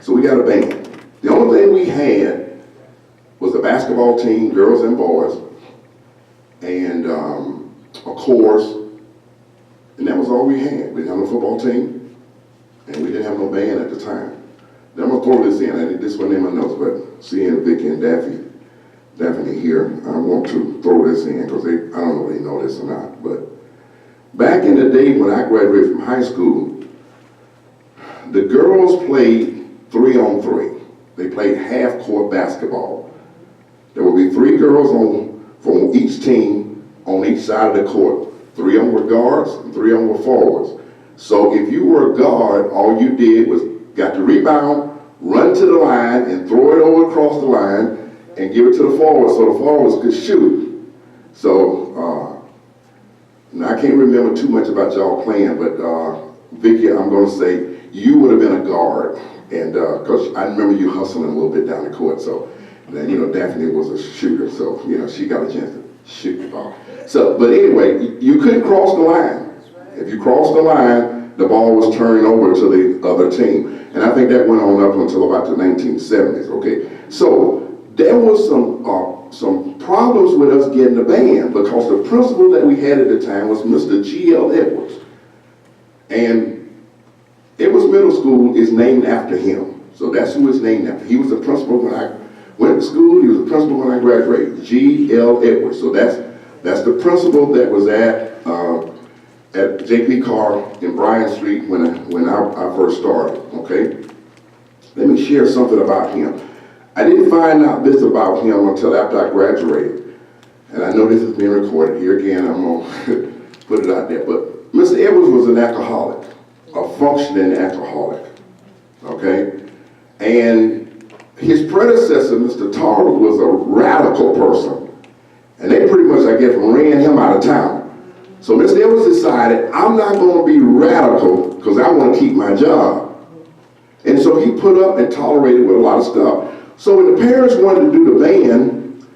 So we got a band. The only thing we had was a basketball team, girls and boys, and a chorus, and that was all we had. We didn't have no football team, and we didn't have no band at the time. Now I'm gonna throw this in. This wasn't in my notes, but seeing Vicky and Daphne here, I want to throw this in because I don't know if they know this or not. But back in the day when I graduated from high school, the girls played 3-on-3. They played half-court basketball. There would be 3 girls from each team on each side of the court. 3 of them were guards and 3 of them were forwards. So if you were a guard, all you did was got the rebound, run to the line, and throw it over across the line, and give it to the forwards so the forwards could shoot. So, now I can't remember too much about y'all playing, but Vicky, I'm gonna say you would have been a guard, and because I remember you hustling a little bit down the court, so then, you know, Daphne was a shooter, so, you know, she got a chance to shoot the ball. So, but anyway, you couldn't cross the line. If you crossed the line, the ball was turned over to the other team. And I think that went on up until about the 1970s, okay? So, there was some problems with us getting the band because the principal that we had at the time was Mr. G.L. Edwards. And Edwards Middle School is named after him. So that's who it's named after. He was the principal when I went to school. He was the principal when I graduated, G.L. Edwards. So that's the principal that was at J.P. Carr in Bryan Street when I first started, okay? Let me share something about him. I didn't find out this about him until after I graduated. And I know this is being recorded. Here again, I'm gonna put it out there. But Mr. Edwards was an alcoholic, a functioning alcoholic, okay? And his predecessor, Mr. Tarver, was a radical person. And they pretty much, I guess, ran him out of town. So Mr. Edwards decided, I'm not gonna be radical because I wanna keep my job. And so he put up and tolerated with a lot of stuff. So when the parents wanted to do the band,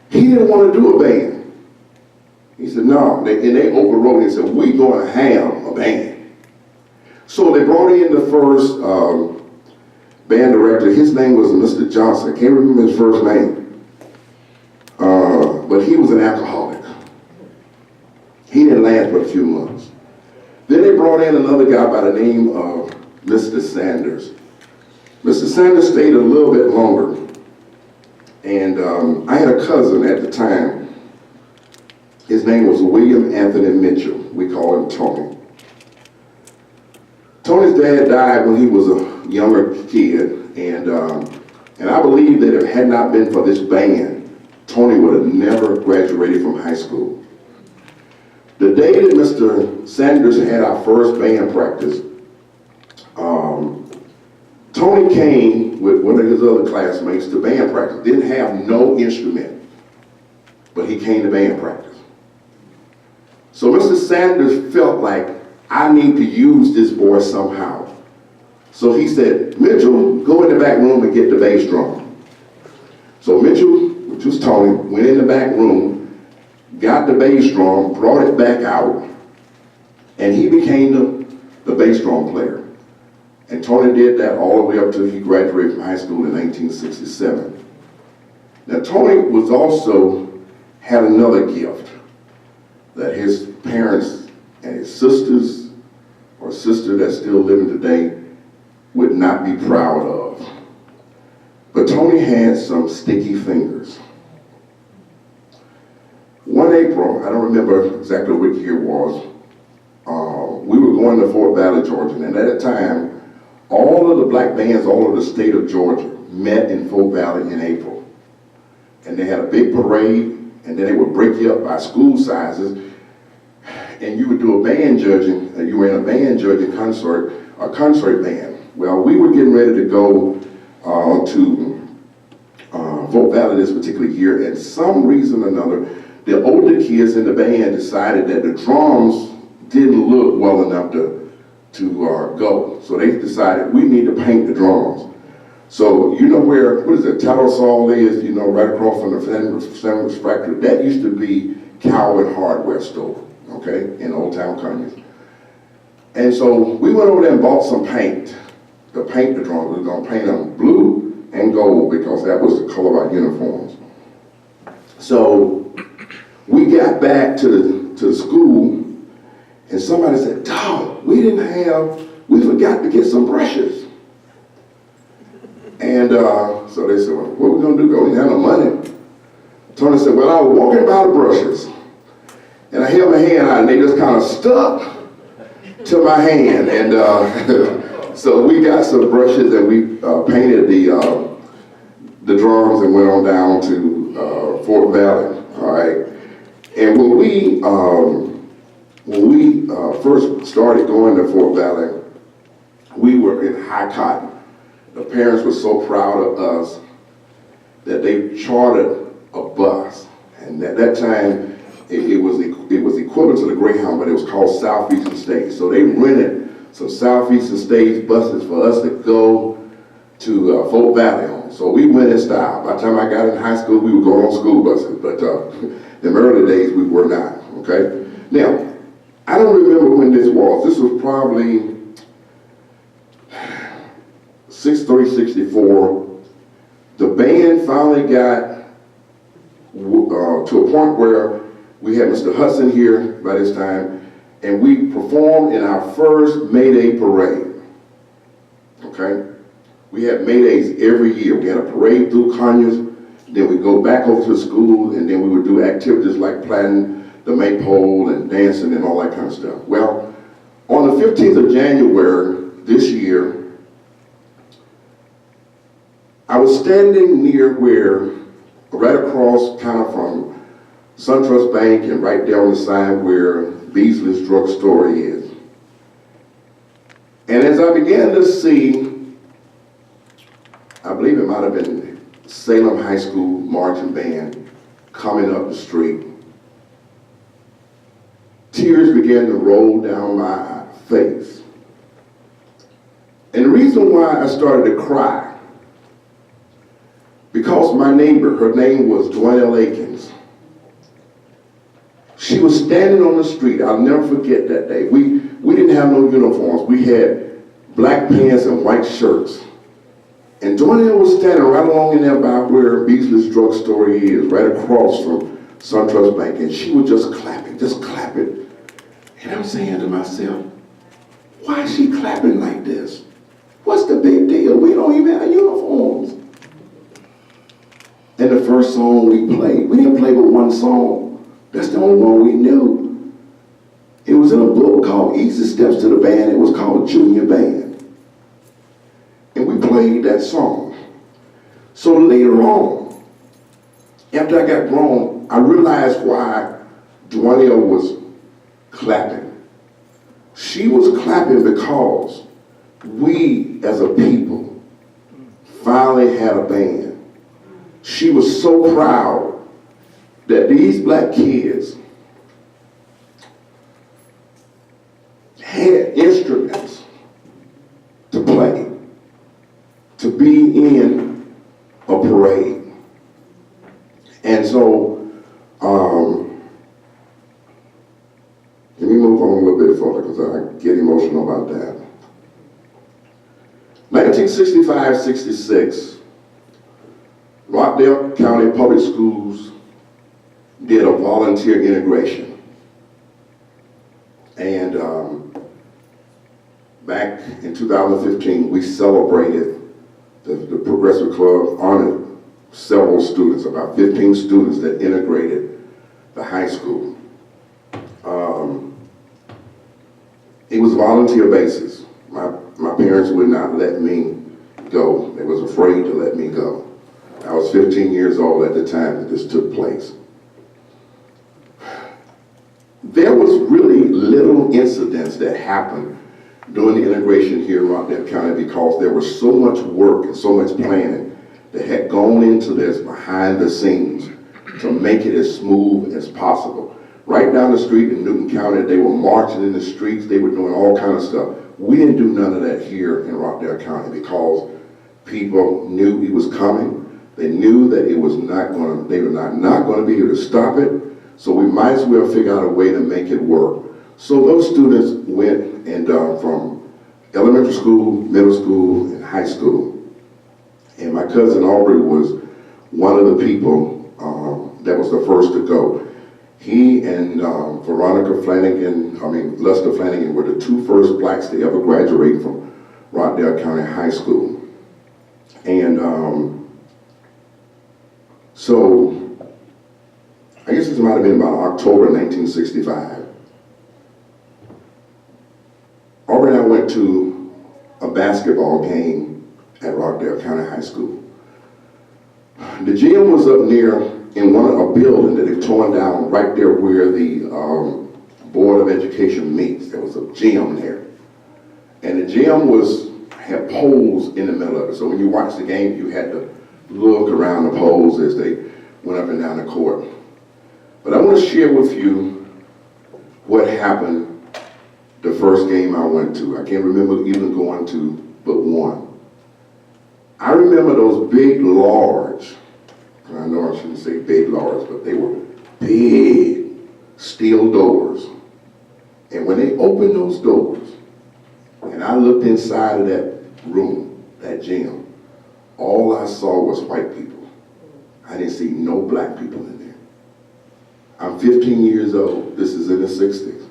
he didn't want to do a band. He said, no, and they overrode it and said, we're going to have a band. So they brought in the first band director. His name was Mr. Johnson. I can't remember his first name. But he was an alcoholic. He didn't last but a few months. Then they brought in another guy by the name of Mr. Sanders. Mr. Sanders stayed a little bit longer, and I had a cousin at the time. His name was William Anthony Mitchell. We call him Tony. Tony's dad died when he was a younger kid, and I believe that if it had not been for this band, Tony would have never graduated from high school. The day that Mr. Sanders had our first band practice, Tony came with one of his other classmates to band practice. Didn't have no instrument, but he came to band practice. So Mr. Sanders felt like, I need to use this boy somehow. So he said, Mitchell, go in the back room and get the bass drum. So Mitchell, which was Tony, went in the back room, got the bass drum, brought it back out, and he became the bass drum player. And Tony did that all the way up till he graduated from high school in 1967. Now Tony was also had another gift that his parents and his sisters, or sister that's still living today, would not be proud of. But Tony had some sticky fingers. One April, I don't remember exactly which year it was, we were going to Fort Valley, Georgia, and at that time, all of the black bands all over the state of Georgia met in Fort Valley in April. And they had a big parade, and then they would break you up by school sizes, and you would do a band judging, you were in a band judging concert, a concert band. Well, we were getting ready to go to Fort Valley this particular year, and some reason or another, the older kids in the band decided that the drums didn't look well enough to go. So they decided we need to paint the drums. So you know where, what is it, Tattersall is, you know, right across from the sandwich factory. That used to be Coward Hardware Store, okay, in Old Town Conyers. And so we went over there and bought some paint. to paint the drums. We were going to paint them blue and gold because that was the color of our uniforms. So we got back to the school, and somebody said, "Dog, we forgot to get some brushes." And so they said, "Well, what are we going to do? We didn't have no money." Tony said, "Well, I was walking by the brushes, and I held my hand out, and they just kind of stuck to my hand." And so we got some brushes, and we painted the drums and went on down to Fort Valley. All right. And when we first started going to Fort Valley, we were in high cotton. The parents were so proud of us that they chartered a bus, and at that time it was equivalent to the Greyhound, but it was called Southeastern States. So they rented some Southeastern States buses for us to go to Fort Valley on. So we went in style. By the time I got in high school, we were going on school buses, but in the early days we were not. Okay. Now, I don't remember when this was. This was probably 63-64. The band finally got to a point where we had Mr. Hudson here by this time, and we performed in our first May Day parade. Okay? We had May Days every year. We had a parade through Conyers, then we'd go back over to the school, and then we would do activities like planting the maypole and dancing and all that kind of stuff. Well, on the 15th of January this year, I was standing near right across kind of from SunTrust Bank and right there on the side where Beasley's drugstore is. And as I began to see, I believe it might have been Salem High School marching band coming up the street, tears began to roll down my face. And the reason why I started to cry, because my neighbor, her name was Dwayne Akins, she was standing on the street. I'll never forget that day. We didn't have no uniforms. We had black pants and white shirts. And Dwayne was standing right along in there by where Beasley's drugstore is, right across from SunTrust Bank. And she was just clapping. And I'm saying to myself, why is she clapping like this? What's the big deal? We don't even have uniforms. And the first song we played, we didn't play but one song. That's the only one we knew. It was in a book called Easy Steps to the Band. It was called Junior Band. And we played that song. So later on, after I got grown, I realized why Dwayne was clapping. She was clapping because we as a people finally had a band. She was so proud that these black kids had instruments to play, to be in a parade. And so, let me move on a little bit further because I get emotional about that. 1965-66, Rockdale County Public Schools did a volunteer integration. And back in 2015, we celebrated, the Progressive Club honored several students, about 15 students that integrated the high school. It was a volunteer basis. My parents would not let me go. They was afraid to let me go. I was 15 years old at the time that this took place. There was really little incidents that happened during the integration here in Rockdale County because there was so much work and so much planning that had gone into this behind the scenes to make it as smooth as possible. Right down the street in Newton County, they were marching in the streets, they were doing all kinds of stuff. We didn't do none of that here in Rockdale County because people knew it was coming. They knew that it was not going to, they were not going to be able to stop it. So we might as well figure out a way to make it work. So those students went and from elementary school, middle school, and high school. And my cousin Aldren was one of the people that was the first to go. He and Lester Flanagan were the two first blacks to ever graduate from Rockdale County High School. And so, I guess this might have been about October 1965. Already I went to a basketball game at Rockdale County High School. The gym was up near in a building that they've torn down right there where the Board of Education meets. There was a gym there. And the gym had poles in the middle of it. So when you watched the game, you had to look around the poles as they went up and down the court. But I want to share with you what happened the first game I went to. I can't remember even going to but one. I remember those big, large, I know I shouldn't say big, large, but they were big steel doors. And when they opened those doors, and I looked inside of that room, that gym, all I saw was white people. I didn't see no black people in there. I'm 15 years old. This is in the 60s.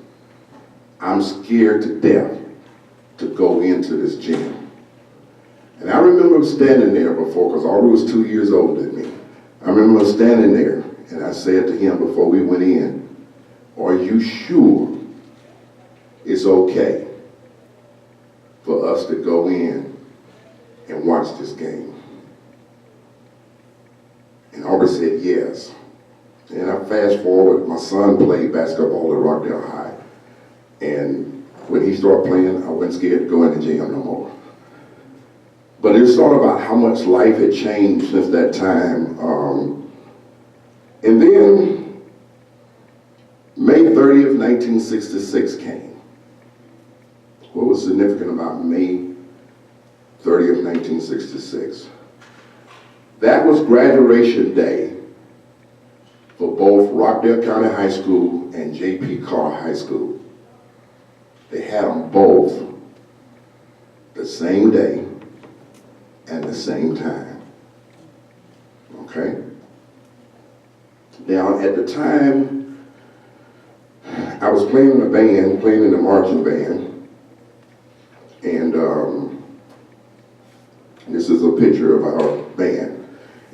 I'm scared to death to go into this gym. And I remember standing there before, because Aubrey was 2 years older than me. I remember standing there, and I said to him before we went in, "Are you sure it's okay for us to go in and watch this game?" And Aubrey said yes. And I fast forward, my son played basketball at Rockdale High. And when he started playing, I wasn't scared to go in the gym no more. But it's thought about how much life had changed since that time. And then May 30th, 1966 came. What was significant about May 30th, 1966? That was graduation day for both Rockdale County High School and J.P. Carr High School. They had them both the same day and the same time. Okay? Now, at the time, I was playing in a band, playing in the marching band, and this is a picture of our band.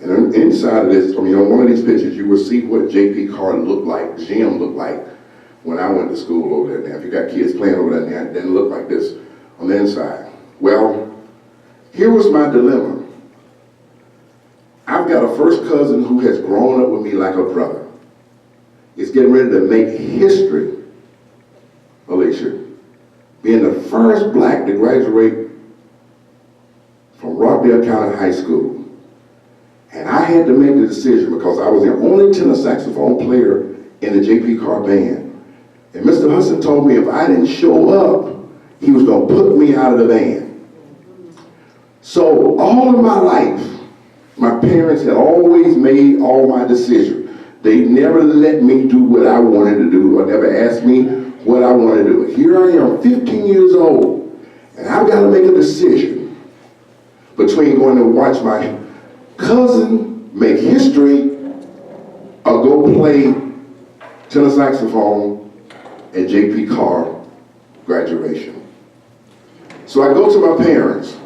And inside of this, on one of these pictures, you will see what J.P. Carr looked like, gym looked like when I went to school over there. Now, if you got kids playing over there, it didn't look like this on the inside. Well, here was my dilemma. I've got a first cousin who has grown up with me like a brother. Is getting ready to make history, Alicia, being the first black to graduate from Rockdale County High School. And I had to make the decision because I was the only tenor saxophone player in the J.P. Carr band. And Mr. Hudson told me if I didn't show up, he was going to put me out of the band. So all of my life, my parents had always made all my decisions. They never let me do what I wanted to do or never asked me what I wanted to do. Here I am, 15 years old, and I've got to make a decision between going to watch my cousin make history or go play tenor saxophone at J.P. Carr graduation. So I go to my parents.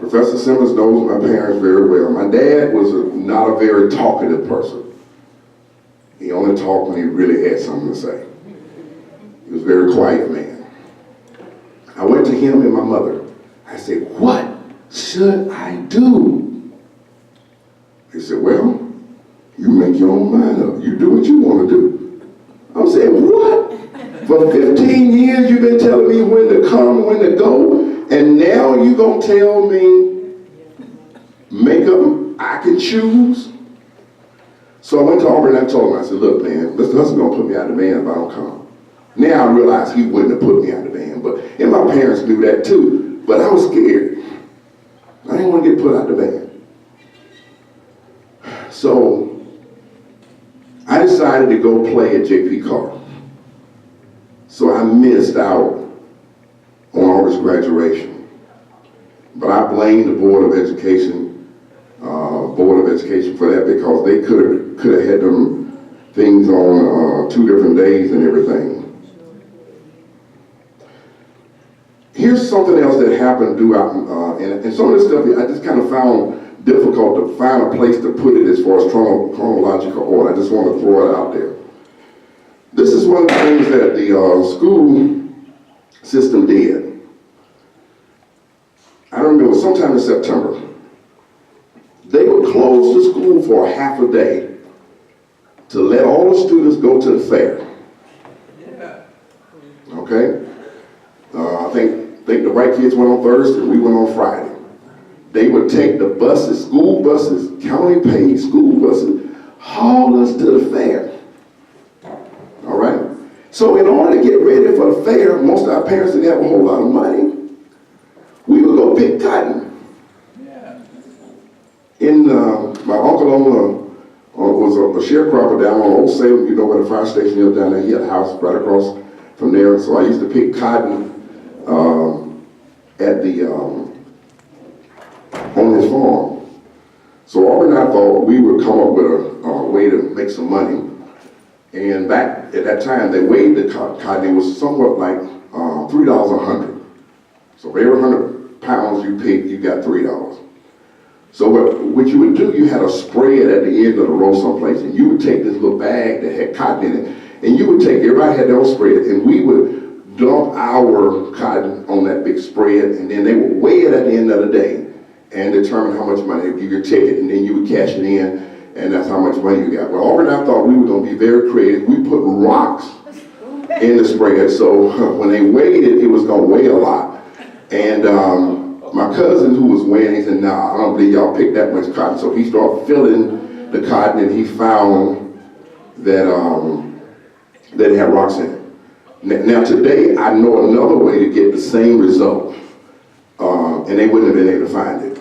Professor Simmons knows my parents very well. My dad was not a very talkative person. He only talked when he really had something to say. He was a very quiet man. I went to him and my mother. I said, "What should I do?" He said, "Well, you make your own mind up. You do what you want to do." I'm saying, "What? For 15 years you've been telling me when to come, when to go, and now you gonna tell me make up, I can choose?" So I went to Aubrey and I told him, I said, "Look, man, Mr. Hudson's gonna put me out of the band if I don't come." Now I realize he wouldn't have put me out of the band, and my parents knew that too, but I was scared. I didn't want to get put out of the band. So I decided to go play at J.P. Carr. So I missed out on August graduation. But I blame the Board of Education for that, because they could have had them things on 2 different days and everything. Here's something else that happened throughout, and some of this stuff I just kind of found difficult to find a place to put it as far as chronological order. I just want to throw it out there. This is one of the things that the school system did. I remember sometime in September, they would close the school for a half a day to let all the students go to the fair. Okay? I think the white kids went on Thursday, we went on Friday. They would take the buses, school buses, county paid school buses, haul us to the fair. All right? So in order to get ready for the fair, most of our parents didn't have a whole lot of money. We would go pick cotton. My uncle was a sharecropper down on Old Salem. You know where the fire station is down there. He had a house right across from there. So I used to pick cotton on his farm. So Aldren and I thought we would come up with a way to make some money. And back at that time, they weighed the cotton. It was somewhat like $3 a hundred. So for every 100 pounds you picked, you got $3. So what you would do, you had a spread at the end of the row someplace, and you would take this little bag that had cotton in it, and you would take, everybody had their own spread, and we would dump our cotton on that big spread, and then they would weigh it at the end of the day and determine how much money. They would give you a ticket, and then you would cash it in, and that's how much money you got. Well, Aldren and I thought we were going to be very creative. We put rocks in the spread, so when they weighed it, it was going to weigh a lot. And my cousin who was weighing, he said, "Nah, I don't believe y'all picked that much cotton." So he started filling the cotton, and he found that that it had rocks in it. Now today, I know another way to get the same result, and they wouldn't have been able to find it.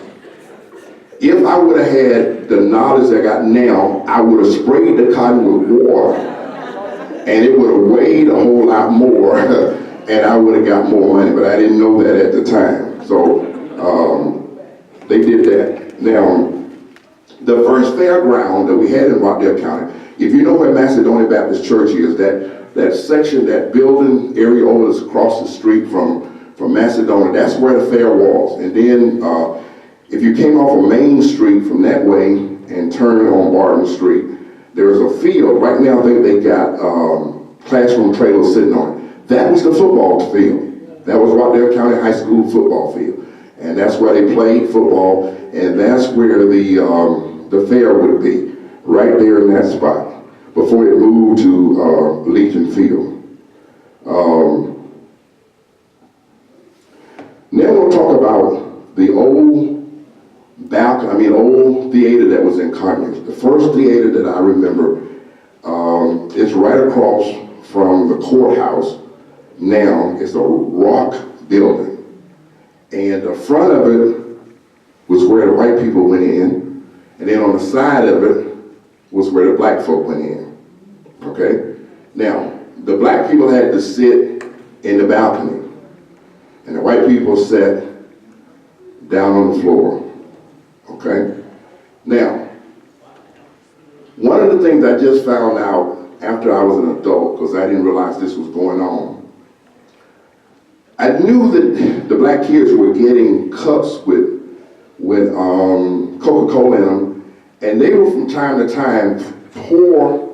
If I would have had the knowledge I got now, I would have sprayed the cotton with water, and it would have weighed a whole lot more, and I would have got more money, but I didn't know that at the time. So they did that. Now, the first fairground that we had in Rockdale County, if you know where Macedonia Baptist Church is, that section, that building area over across the street from Macedonia, that's where the fair was. And then if you came off of Main Street from that way and turned on Barton Street, there's a field. Right now they got classroom trailers sitting on it. That was the football field. That was Rockdale County High School football field. And that's where they played football, and that's where the fair would be, right there in that spot, before it moved to Legion Field. Now we'll talk about the old theater that was in Conyers. The first theater that I remember is right across from the courthouse. Now it's a rock building. And the front of it was where the white people went in, and then on the side of it was where the black folk went in, okay? Now, the black people had to sit in the balcony, and the white people sat down on the floor, okay? Now, one of the things I just found out after I was an adult, because I didn't realize this was going on, I knew that the black kids were getting cups with Coca-Cola in them, and they would from time to time pour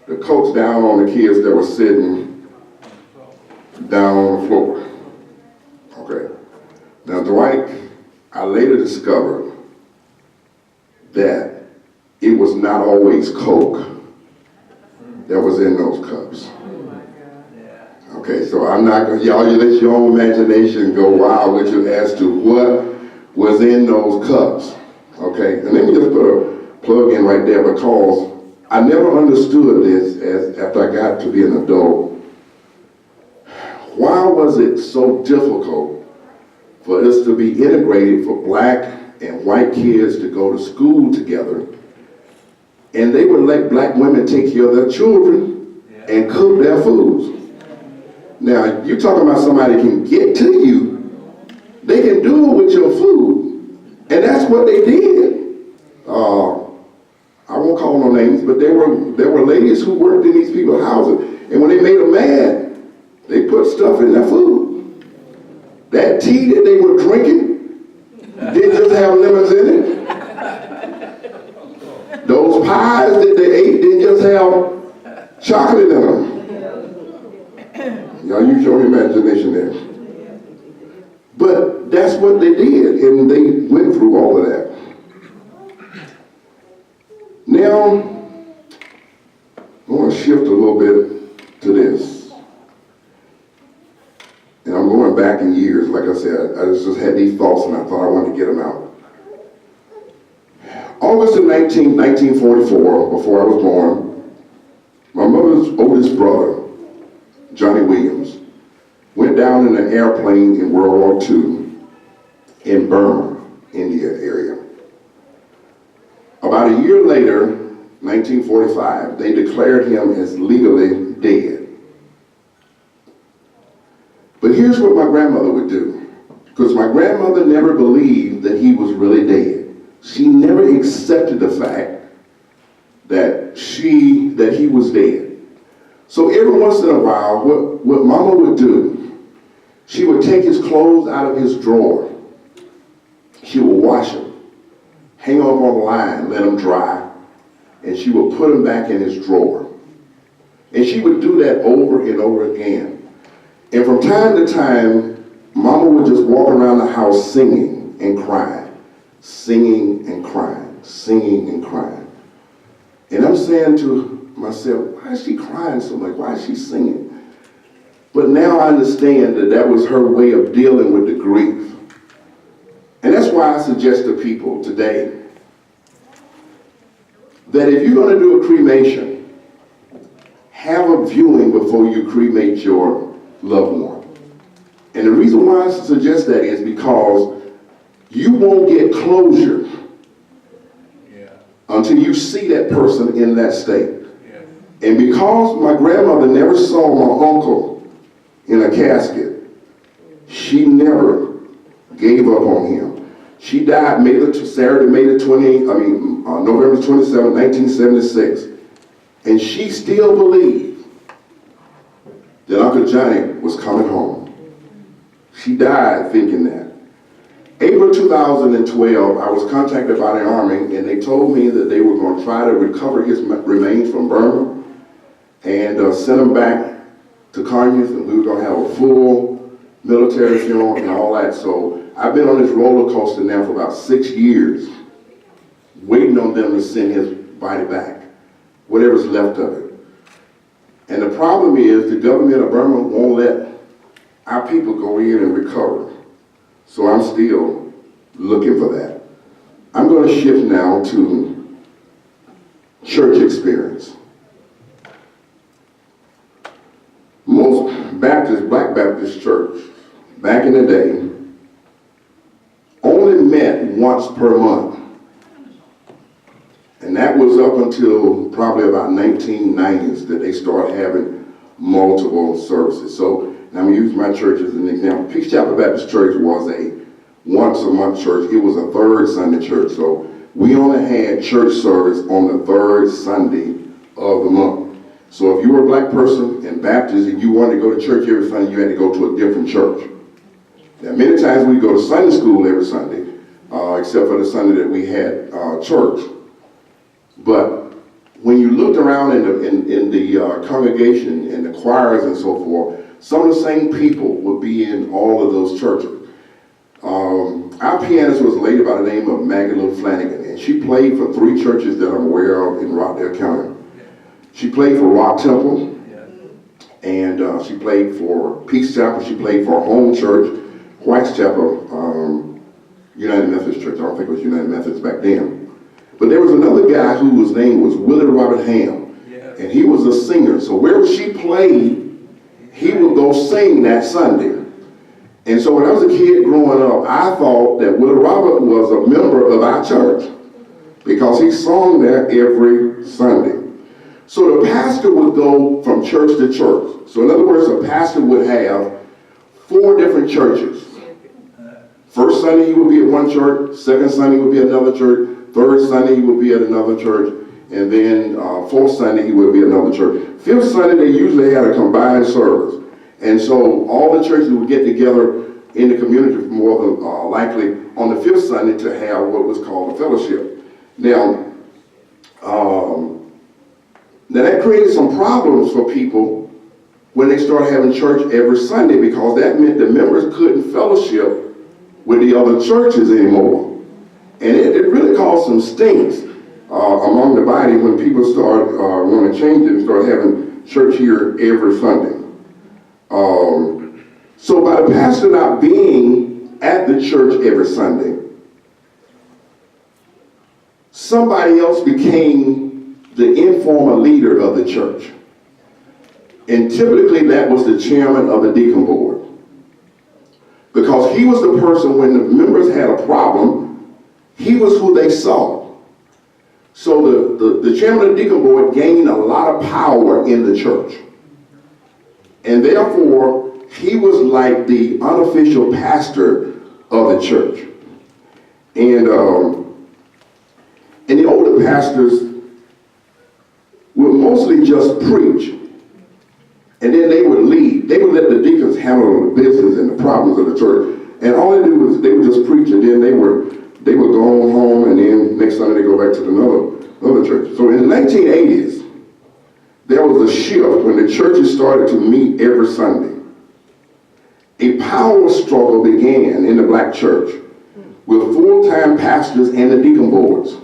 the Cokes down on the kids that were sitting down on the floor. Okay. Now, Dwight, I later discovered that it was not always Coke that was in those cups. Okay, so I'm not going to, y'all let your own imagination go wild with you as to what was in those cups. Okay, and let me just put a plug in right there, because I never understood this after I got to be an adult. Why was it so difficult for us to be integrated for black and white kids to go to school together, and they would let black women take care of their children and cook their foods? Now, you're talking about somebody can get to you, they can do it with your food. And that's what they did. I won't call no names, but there were ladies who worked in these people's houses, and when they made them mad, they put stuff in their food. That tea that they were drinking didn't just have lemons in it. Those pies that they ate didn't just have chocolate in them. Y'all use your imagination there. But that's what they did, and they went through all of that. Now, I want to shift a little bit to this. And I'm going back in years. Like I said, I just had these thoughts and I thought I wanted to get them out. August of 1944, before I was born, my mother's oldest brother, Johnny Williams, went down in an airplane in World War II in Burma, India area. About a year later, 1945, they declared him as legally dead. But here's what my grandmother would do, because my grandmother never believed that he was really dead. She never accepted the fact that he was dead. So every once in a while, what Mama would do, she would take his clothes out of his drawer. She would wash them, hang them up on the line, let them dry, and she would put them back in his drawer. And she would do that over and over again. And from time to time, Mama would just walk around the house singing and crying, singing and crying, singing and crying. And I'm saying to myself, why is she crying so much? Why is she singing? But now I understand that that was her way of dealing with the grief. And that's why I suggest to people today that if you're going to do a cremation, have a viewing before you cremate your loved one. And the reason why I suggest that is because you won't get closure until you see that person in that state. And because my grandmother never saw my uncle in a casket, she never gave up on him. She died November 27, 1976. And she still believed that Uncle Johnny was coming home. She died thinking that. April 2012, I was contacted by the Army, and they told me that they were going to try to recover his remains from Burma and send him back to Conyers, and we were going to have a full military funeral and all that. So I've been on this roller coaster now for about 6 years, waiting on them to send his body back, whatever's left of it. And the problem is the government of Burma won't let our people go in and recover. So I'm still looking for that. I'm going to shift now to church experience. Most Black Baptist church, back in the day, only met once per month. And that was up until probably about 1990s that they started having multiple services. So I'm going to use my church as an example. Peace Chapel Baptist Church was a once-a-month church. It was a third Sunday church. So we only had church service on the third Sunday of the month. So if you were a black person and Baptist and you wanted to go to church every Sunday, you had to go to a different church. Now, many times we go to Sunday school every Sunday, except for the Sunday that we had church. But when you looked around in the congregation and the choirs and so forth, some of the same people would be in all of those churches. Our pianist was a lady by the name of Maggie Little Flanagan, and she played for 3 churches that I'm aware of in Rockdale County. She played for Rock Temple, and she played for Peace Chapel, she played for Home Church, White's Chapel, United Methodist Church. I don't think it was United Methodist back then. But there was another guy whose name was Willie Robert Ham, and he was a singer. So wherever she played, he would go sing that Sunday. And so when I was a kid growing up, I thought that Willie Robert was a member of our church because he sung there every Sunday. So the pastor would go from church to church. So in other words, a pastor would have 4 different churches. First Sunday he would be at one church, second Sunday he would be at another church, third Sunday he would be at another church, and then fourth Sunday he would be at another church. Fifth Sunday they usually had a combined service. And so all the churches would get together in the community more than likely on the fifth Sunday to have what was called a fellowship. Now that created some problems for people when they started having church every Sunday, because that meant the members couldn't fellowship with the other churches anymore. And it really caused some stinks among the body when people started wanting to change it and start having church here every Sunday. So by the pastor not being at the church every Sunday, somebody else became the informal leader of the church. And typically that was the chairman of the deacon board. Because he was the person, when the members had a problem, he was who they saw. So the chairman of the deacon board gained a lot of power in the church. And therefore, he was like the unofficial pastor of the church. And the older pastors would mostly just preach. And then they would lead. They would let the deacons handle the business and the problems of the church. And all they do was they would just preach, and then they would go home, and then next Sunday they go back to another church. So in the 1980s, there was a shift when the churches started to meet every Sunday. A power struggle began in the black church with full-time pastors and the deacon boards,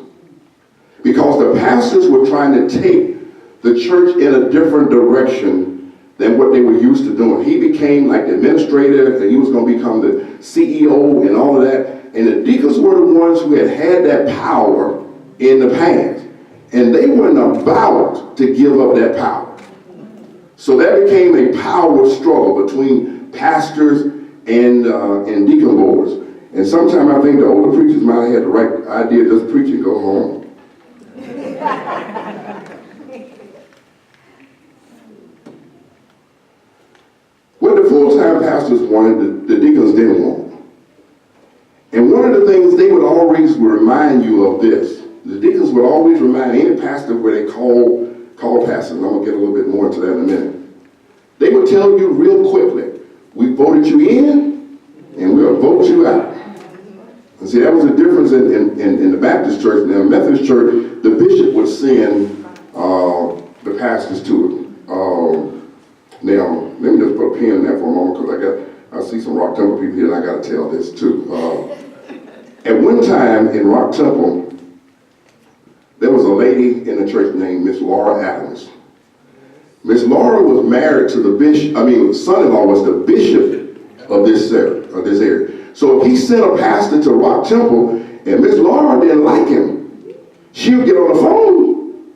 because the pastors were trying to take the church in a different direction than what they were used to doing. He became like the administrator, and he was going to become the CEO and all of that. And the deacons were the ones who had that power in the past. And they weren't about to give up that power. So that became a power struggle between pastors and deacon boards. And sometimes I think the older preachers might have had the right idea, just preach and go home. What the full-time pastors wanted, the deacons didn't want. And one of the things they would always remind you of this, the deacons would always remind any pastor where they call pastors, and I'm going to get a little bit more into that in a minute. They would tell you real quickly, we voted you in, and we'll vote you out. And see, that was the difference in the Baptist church. Now, the Methodist church, the bishop would send the pastors to it. Now, let me just put a pin in that for a moment, because I see some Rock Temple people here, and I got to tell this too. At one time in Rock Temple, there was a lady in the church named Miss Laura Adams. Miss Laura was married to the bishop, son-in-law was the bishop of this area. So if he sent a pastor to Rock Temple and Miss Laura didn't like him, she would get on the phone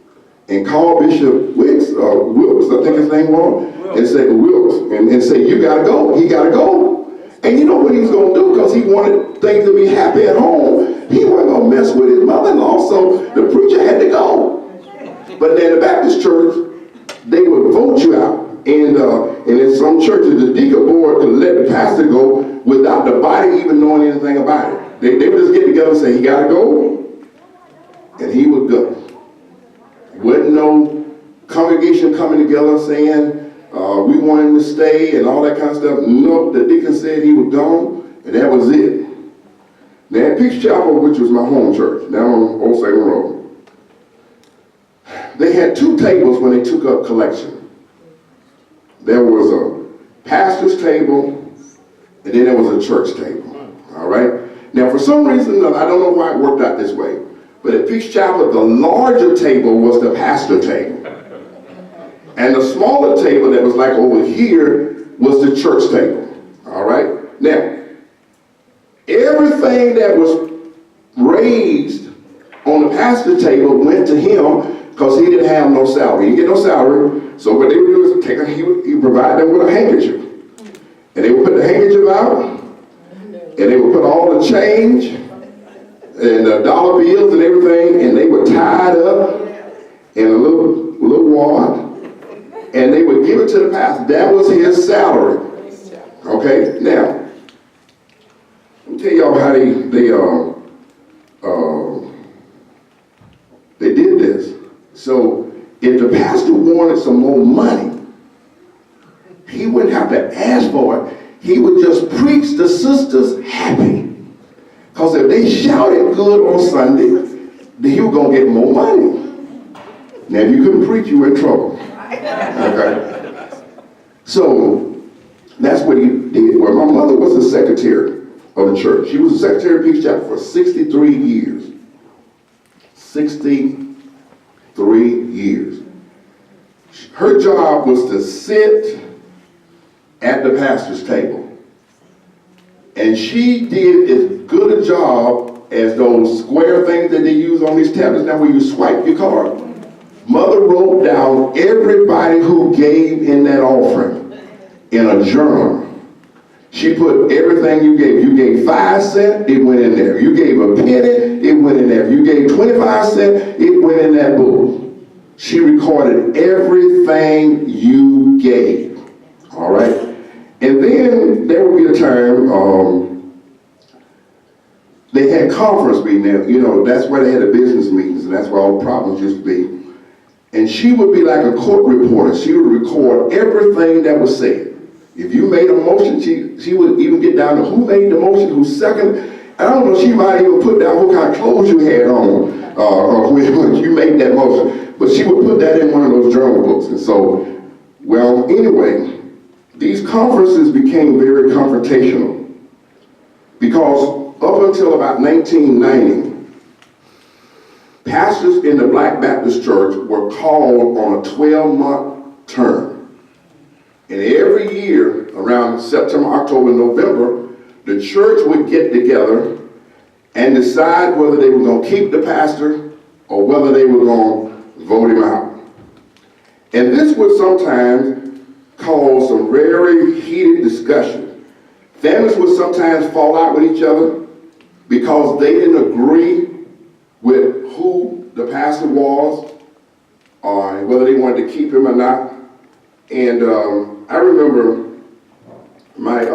and call Bishop Wilkes, I think his name was, and say, and say, you gotta go, he gotta go. And you know what he was gonna do, because he wanted things to be happy at home. He wasn't gonna mess with his mother-in-law, so the preacher had to go. But then the Baptist church, they would vote you out. And in some churches, the deacon board could let the pastor go without the body even knowing anything about it. They would just get together and say, he gotta go, and he would go. Wasn't no congregation coming together saying, we want him to stay and all that kind of stuff. No, the deacon said he was gone, and that was it. Now at Peace Chapel, which was my home church, down on Old Salem Road, they had 2 tables when they took up collection. There was a pastor's table, and then there was a church table, all right? Now for some reason, I don't know why it worked out this way, but at Peace Chapel, the larger table was the pastor table. And the smaller table that was like over here was the church table, all right? Now, everything that was raised on the pastor table went to him, because he didn't have no salary. He didn't get no salary. So what they would do is he would provide them with a handkerchief. And they would put the handkerchief out, and they would put all the change and the dollar bills and everything, and they would tie it up in a little little wad, and they would give it to the pastor. That was his salary. Okay, now, let me tell y'all how they did this. So if the pastor wanted some more money, he wouldn't have to ask for it. He would just preach the sisters happy. Because if they shouted good on Sunday, then he was going to get more money. Now, if you couldn't preach, you were in trouble. Okay? So that's what he did. Well, my mother was the secretary of the church. She was the secretary of Peace Chapel for 63 years. 63 years. Her job was to sit at the pastor's table. And she did as good a job as those square things that they use on these tablets now where you swipe your card. Mother wrote down everybody who gave in that offering in a journal. She put everything you gave. You gave 5 cents, it went in there. You gave a penny, it went in there. If you gave 25 cents, it went in that book. She recorded everything you gave. All right? And then there would be a time, they had conference meetings. You know, that's where they had the business meetings, and that's where all the problems used to be. And she would be like a court reporter. She would record everything that was said. If you made a motion, she would even get down to who made the motion, who seconded. I don't know, she might even put down what kind of clothes you had on when you made that motion. But she would put that in one of those journal books. And so, well, anyway, these conferences became very confrontational because up until about 1990, pastors in the Black Baptist Church were called on a 12-month term. And every year, around September, October, November, the church would get together and decide whether they were going to keep the pastor or whether they were going to vote him out. And this would sometimes cause some very heated discussion. Families would sometimes fall out with each other because they didn't agree with who the pastor was or whether they wanted to keep him or not. And I remember my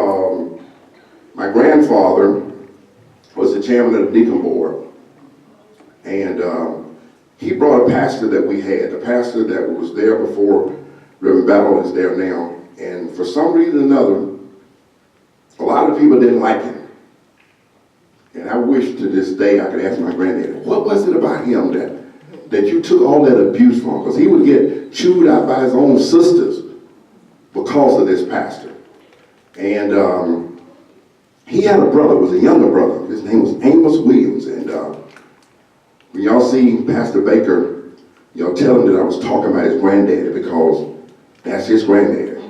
grandfather was the chairman of the deacon board, and he brought a pastor that we had, the pastor that was there before Reverend Battle is there now, and for some reason or another, a lot of people didn't like him. And I wish to this day I could ask my granddad, what was it about him that you took all that abuse from? Because he would get chewed out by his own sisters because of this pastor. And he had a brother, was a younger brother. His name was Amos Williams. And when y'all see Pastor Baker, y'all tell him that I was talking about his granddaddy because that's his granddaddy.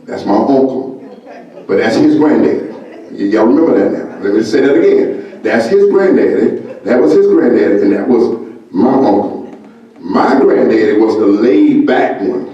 That's my uncle, but that's his granddaddy. Y'all remember that now. Let me say that again. That's his granddaddy, that was his granddaddy, and that was my uncle. My granddaddy was the laid back one.